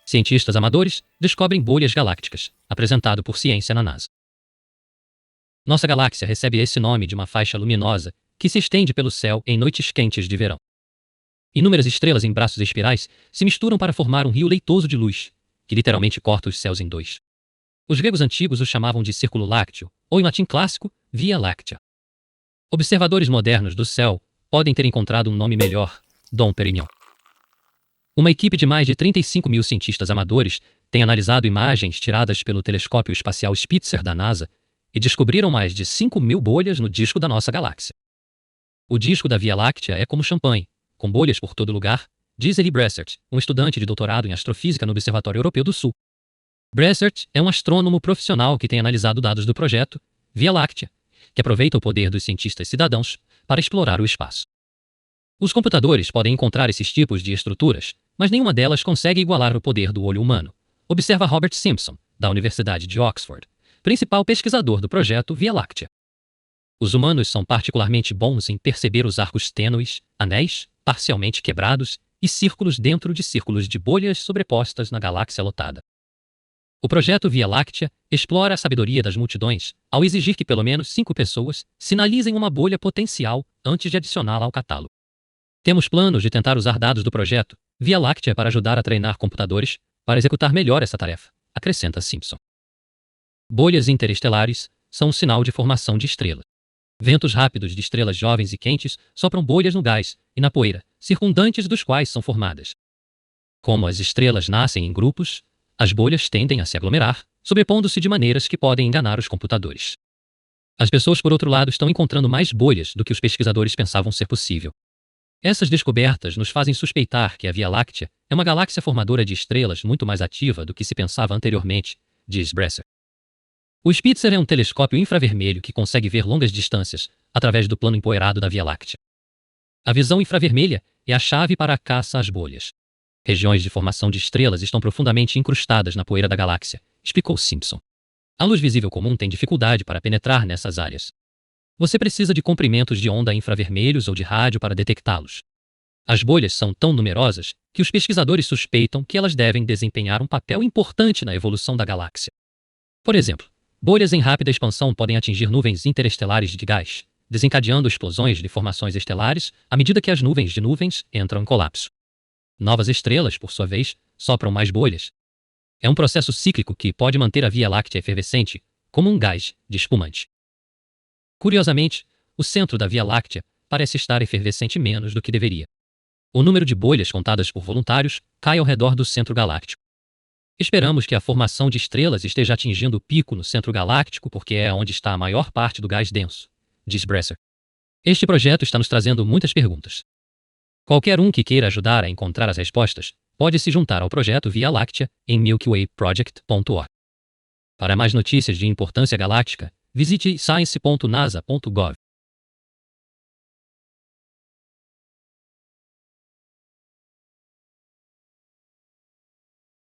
Cientistas amadores descobrem bolhas galácticas, apresentado por Ciência na NASA. Nossa galáxia recebe esse nome de uma faixa luminosa que se estende pelo céu em noites quentes de verão. Inúmeras estrelas em braços espirais se misturam para formar um rio leitoso de luz, que literalmente corta os céus em dois. Os gregos antigos o chamavam de Círculo Lácteo, ou em latim clássico, Via Láctea. Observadores modernos do céu podem ter encontrado um nome melhor, Dom Perignon. Uma equipe de mais de 35 mil cientistas amadores tem analisado imagens tiradas pelo telescópio espacial Spitzer da NASA e descobriram mais de 5.000 bolhas no disco da nossa galáxia. O disco da Via Láctea é como champanhe, com bolhas por todo lugar, diz Elie Bressert, um estudante de doutorado em astrofísica no Observatório Europeu do Sul. Bressert é um astrônomo profissional que tem analisado dados do projeto Via Láctea, que aproveita o poder dos cientistas cidadãos para explorar o espaço. Os computadores podem encontrar esses tipos de estruturas, mas nenhuma delas consegue igualar o poder do olho humano, observa Robert Simpson, da Universidade de Oxford, principal pesquisador do projeto Via Láctea. Os humanos são particularmente bons em perceber os arcos tênues, anéis, parcialmente quebrados e círculos dentro de círculos de bolhas sobrepostas na galáxia lotada. O projeto Via Láctea explora a sabedoria das multidões ao exigir que pelo menos 5 pessoas sinalizem uma bolha potencial antes de adicioná-la ao catálogo. Temos planos de tentar usar dados do projeto Via Láctea para ajudar a treinar computadores para executar melhor essa tarefa, acrescenta Simpson. Bolhas interestelares são um sinal de formação de estrelas. Ventos rápidos de estrelas jovens e quentes sopram bolhas no gás e na poeira, circundantes dos quais são formadas. Como as estrelas nascem em grupos, as bolhas tendem a se aglomerar, sobrepondo-se de maneiras que podem enganar os computadores. As pessoas, por outro lado, estão encontrando mais bolhas do que os pesquisadores pensavam ser possível. Essas descobertas nos fazem suspeitar que a Via Láctea é uma galáxia formadora de estrelas muito mais ativa do que se pensava anteriormente, diz Bressert. O Spitzer é um telescópio infravermelho que consegue ver longas distâncias através do plano empoeirado da Via Láctea. A visão infravermelha é a chave para a caça às bolhas. Regiões de formação de estrelas estão profundamente incrustadas na poeira da galáxia, explicou Simpson. A luz visível comum tem dificuldade para penetrar nessas áreas. Você precisa de comprimentos de onda infravermelhos ou de rádio para detectá-los. As bolhas são tão numerosas que os pesquisadores suspeitam que elas devem desempenhar um papel importante na evolução da galáxia. Por exemplo, bolhas em rápida expansão podem atingir nuvens interestelares de gás, desencadeando explosões de formações estelares à medida que as nuvens de nuvens entram em colapso. Novas estrelas, por sua vez, sopram mais bolhas. É um processo cíclico que pode manter a Via Láctea efervescente, como um gás de espumante. Curiosamente, o centro da Via Láctea parece estar efervescente menos do que deveria. O número de bolhas contadas por voluntários cai ao redor do centro galáctico. Esperamos que a formação de estrelas esteja atingindo o pico no centro galáctico porque é onde está a maior parte do gás denso, diz Bressert. Este projeto está nos trazendo muitas perguntas. Qualquer um que queira ajudar a encontrar as respostas pode se juntar ao projeto Via Láctea em milkwayproject.org. Para mais notícias de importância galáctica, visite science.nasa.gov.